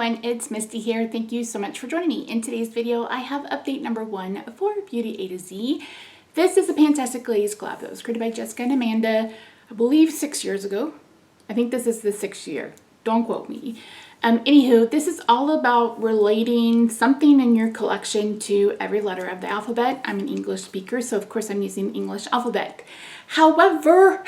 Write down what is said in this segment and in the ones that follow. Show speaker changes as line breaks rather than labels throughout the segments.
everyone, it's Misty here. Thank you so much for joining me. In today's video, I have update number 1 for Beauty A to Z. This is a Fantastic Glaze collab that was created by Jessica and Amanda, I believe 6 years ago. I think this is the 6th year. Don't quote me. Anywho, this is all about relating something in your collection to every letter of the alphabet. I'm an English speaker, so of course I'm using English alphabet. However,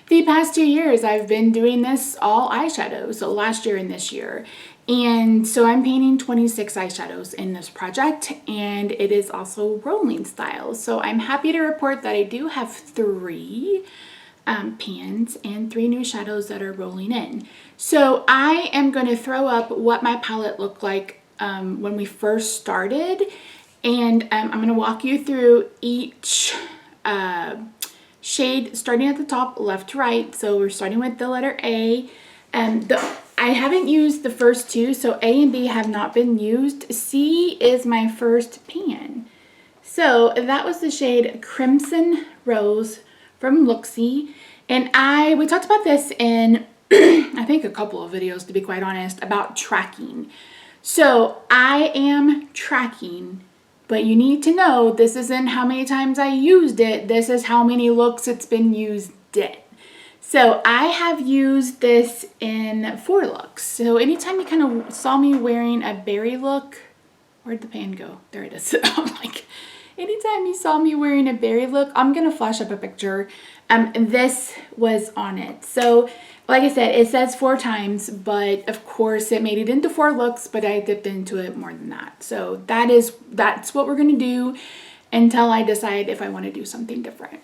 the past 2 years I've been doing this all eyeshadows, so last year and this year. And so I'm painting 26 eyeshadows in this project, and it is also rolling style. So I'm happy to report that I do have 3 pans and 3 new shadows that are rolling in. So I am going to throw up what my palette looked like when we first started, and I'm going to walk you through each shade starting at the top left to right. So we're starting with the letter A, and I haven't used the first 2, so A and B have not been used. C is my first pan. So that was the shade Crimson Rose from Luxi, and we talked about this in I think a couple of videos, to be quite honest, about tracking. So I am tracking, but you need to know this isn't how many times I used it, this is how many looks it's been used in. So I have used this in 4 looks. So anytime you kind of saw me wearing a berry look, where'd the pan go? There it is. I'm like, anytime you saw me wearing a berry look, I'm gonna flash up a picture. This was on it. So like I said, it says 4 times, but of course it made it into 4 looks, but I dipped into it more than that. So that's what we're gonna do until I decide if I want to do something different.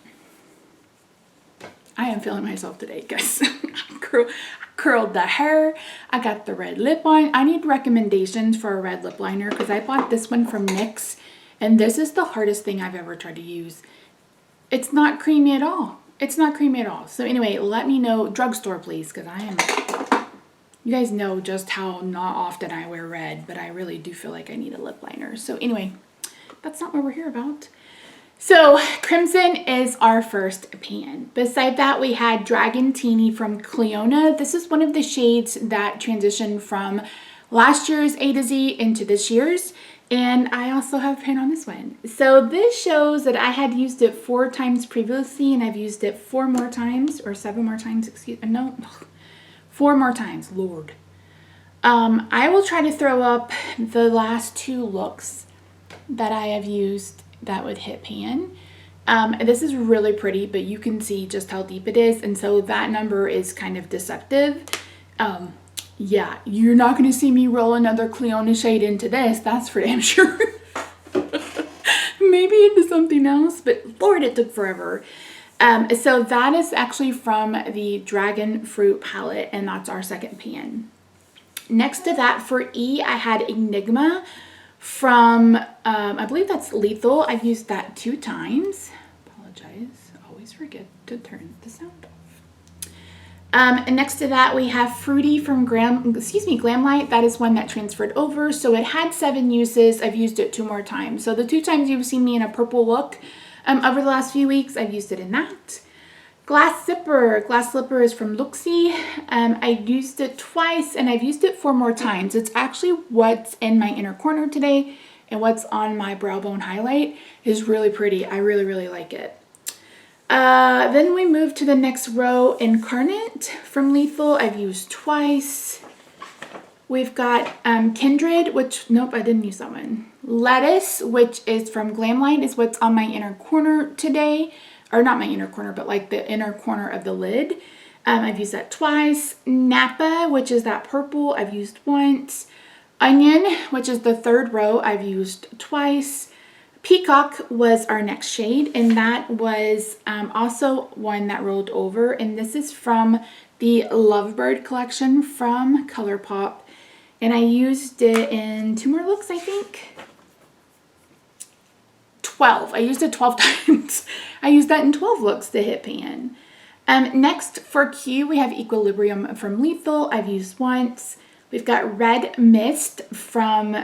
I am feeling myself today, guys. I curled the hair. I got the red lip on. I need recommendations for a red lip liner because I bought this one from NYX, and this is the hardest thing I've ever tried to use. It's not creamy at all. It's not creamy at all. So anyway, let me know, drugstore please, because you guys know just how not often I wear red, but I really do feel like I need a lip liner. So anyway, that's not what we're here about. So Crimson is our first pan. Beside that, we had Dragontini from Clionadh. This is one of the shades that transitioned from last year's A to Z into this year's. And I also have a pan on this one. So this shows that I had used it 4 times previously, and I've used it 4 more times, or 7 more times, excuse me, no, 4 more times, Lord. I will try to throw up the last 2 looks that I have used that would hit pan. This is really pretty, but you can see just how deep it is, and so that number is kind of deceptive. Yeah, you're not going to see me roll another Clionadh shade into this, that's for damn sure. Maybe into something else, but Lord, it took forever. So that is actually from the Dragon Fruit palette, and that's our second pan. Next to that, for E, I had Enigma from, I believe that's Lethal. I've used that 2 times. Apologize, always forget to turn the sound off. And next to that, we have Fruity from Glamlite. That is one that transferred over. So it had 7 uses. I've used it 2 more times. So the 2 times you've seen me in a purple look over the last few weeks, I've used it in that. Glass Slipper is from Luxi. I used it twice, and I've used it 4 more times. It's actually what's in my inner corner today, and what's on my brow bone highlight is really pretty. I really, really like it. Then we move to the next row, Incarnate from Lethal. I've used twice. We've got Kindred, which, nope, I didn't use that one. Lettuce, which is from Glamlite, is what's on my inner corner today. Or not my inner corner, but like the inner corner of the lid. I've used that twice. Napa, which is that purple, I've used once. Onion, which is the 3rd row, I've used twice. Peacock was our next shade, and that was also one that rolled over, and this is from the Lovebird collection from Colourpop, and I used it in 2 more looks, I think. 12. I used it 12 times. I used that in 12 looks to hit pan. Next for Q, we have Equilibrium from Lethal. I've used once. We've got Red Mist from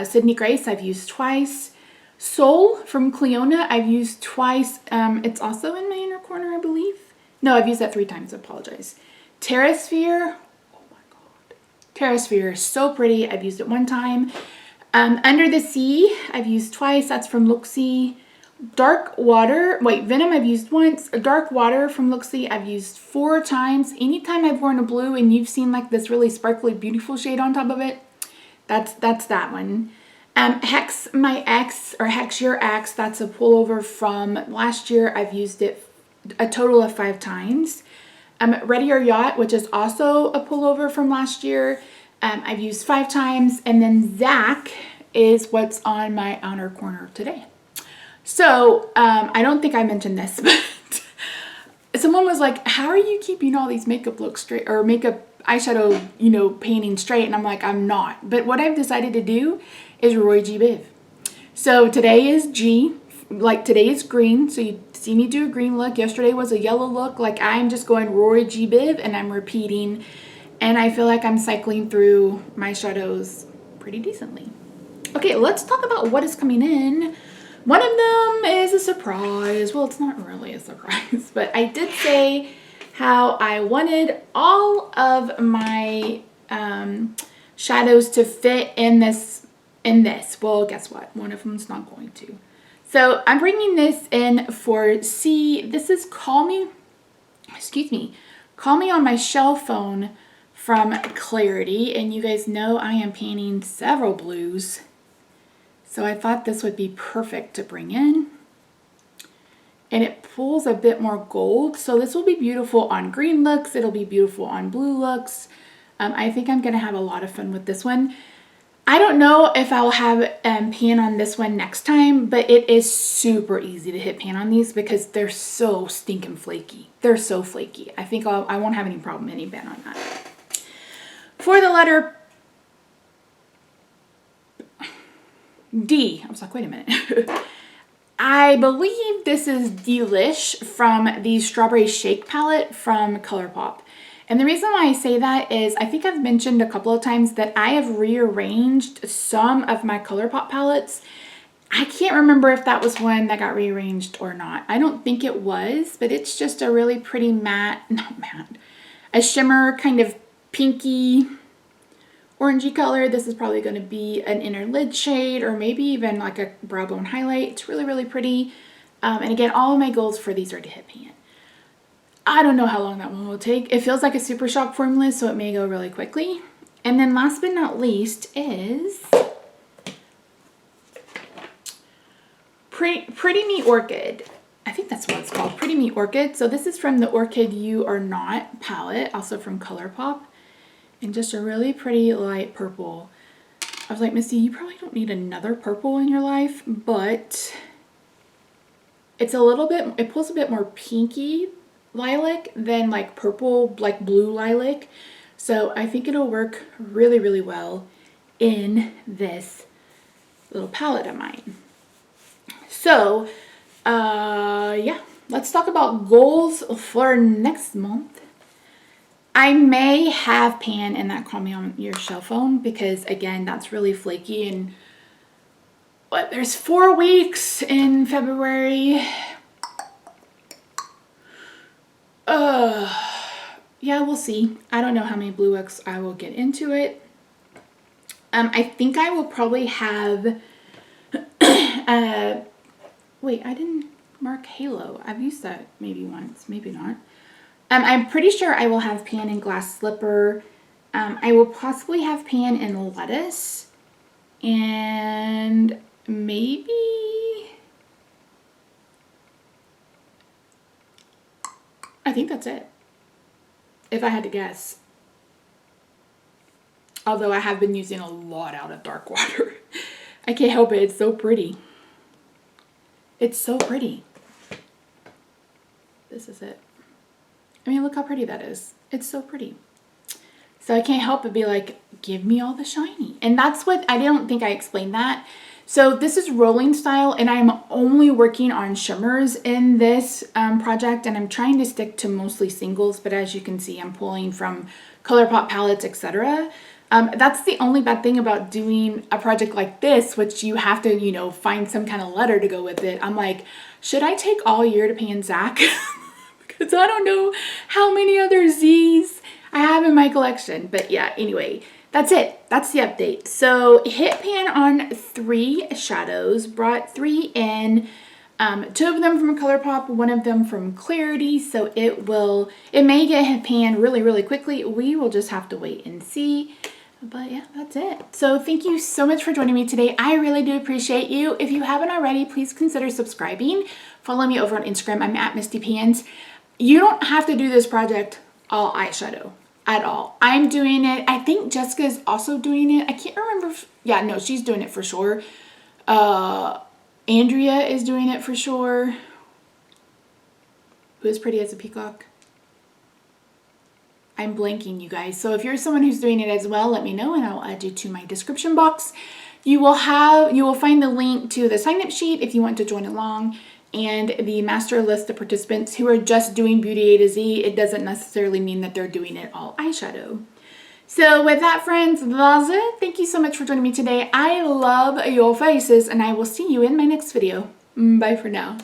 Sydney Grace. I've used twice. Soul from Clionadh, I've used twice. It's also in my inner corner, I believe. No, I've used that 3 times, I apologize. Terrasphere, oh my god. Terrasphere, so pretty. I've used it one time. Under the Sea, I've used twice. That's from Looxi. Dark Water, Venom I've used once. Dark Water from Looxi I've used 4 times. Anytime I've worn a blue and you've seen like this really sparkly, beautiful shade on top of it, that's that one. Hex My Ex, or Hex Your Ex, that's a pullover from last year. I've used it a total of 5 times. Ready or Yacht, which is also a pullover from last year, I've used 5 times. And then Zach is what's on my outer corner today. So, I don't think I mentioned this, but someone was like, how are you keeping all these makeup looks straight, or makeup eyeshadow, you know, painting straight? And I'm like, I'm not. But what I've decided to do is Roy G. Biv. So today is G, like today is green. So you see me do a green look. Yesterday was a yellow look. Like I'm just going Roy G. Biv and I'm repeating. And I feel like I'm cycling through my shadows pretty decently. Okay, let's talk about what is coming in. One of them is a surprise. Well, it's not really a surprise, but I did say how I wanted all of my shadows to fit in this. Well, guess what? One of them's not going to. So I'm bringing this in for C. This is Call Me On My Shellphone from Clarity. And you guys know I am painting several blues. So I thought this would be perfect to bring in. And it pulls a bit more gold. So this will be beautiful on green looks. It'll be beautiful on blue looks. I think I'm going to have a lot of fun with this one. I don't know if I'll have pan on this one next time, but it is super easy to hit pan on these because they're so stinking flaky. They're so flaky. I think I won't have any problem hitting pan on that. For the letter D, I was like, wait a minute. I believe this is Delish from the Strawberry Shake palette from Colourpop. And the reason why I say that is I think I've mentioned a couple of times that I have rearranged some of my Colourpop palettes. I can't remember if that was one that got rearranged or not. I don't think it was, but it's just a really pretty a shimmer kind of pinky orangey color. This is probably going to be an inner lid shade or maybe even like a brow bone highlight. It's really, really pretty. And again, all of my goals for these are to hit pan. I don't know how long that one will take. It feels like a Super Shock formula, so it may go really quickly. And then last but not least is Pretty Me Orchid. I think that's what it's called, Pretty Me Orchid. So this is from the Orchid You Are Not palette, also from Colourpop. And just a really pretty light purple. I was like, Misty, you probably don't need another purple in your life, but it's a little bit, it pulls a bit more pinky lilac than like purple, like blue lilac. So I think it'll work really, really well in this little palette of mine. So, yeah, let's talk about goals for next month. I may have pan in that Call Me On Your Shellphone because again, that's really flaky and what, there's 4 weeks in February. Yeah, we'll see. I don't know how many blue looks I will get into it. I think I will probably have, wait, I didn't mark Halo. I've used that maybe once, maybe not. I'm pretty sure I will have pan in Glass Slipper. I will possibly have pan in Lettuce. And maybe I think that's it. If I had to guess. Although I have been using a lot out of Dark Water. I can't help it. It's so pretty. It's so pretty. This is it. I mean, look how pretty that is. It's so pretty. So I can't help but be like, give me all the shiny. And that's what, I don't think I explained that. So this is rolling style and I'm only working on shimmers in this project and I'm trying to stick to mostly singles, but as you can see, I'm pulling from Colourpop palettes, etc. That's the only bad thing about doing a project like this, which you have to, you know, find some kind of letter to go with it. I'm like, should I take all year to pan Zach? I don't know how many other Z's I have in my collection. But yeah, anyway, that's it. That's the update. So hit pan on 3 shadows, brought 3 in. 2 of them from Colourpop, 1 of them from Clarity, so it may get hit pan really, really quickly. We will just have to wait and see. But yeah, that's it. So thank you so much for joining me today. I really do appreciate you. If you haven't already, please consider subscribing. Follow me over on Instagram. I'm at Misty Pans. You don't have to do this project all eyeshadow at all. I'm doing it. I think Jessica's also doing it. I can't remember if, yeah, no, she's doing it for sure. Andrea is doing it for sure. Who is pretty as a peacock? I'm blanking, you guys. So if you're someone who's doing it as well, let me know and I'll add you to my description box. You will find the link to the sign-up sheet if you want to join along, and the master list of participants who are just doing Beauty A to Z. It doesn't necessarily mean that they're doing it all eyeshadow. So with that, friends, that's it. Thank you so much for joining me today. I love your faces, and I will see you in my next video. Bye for now.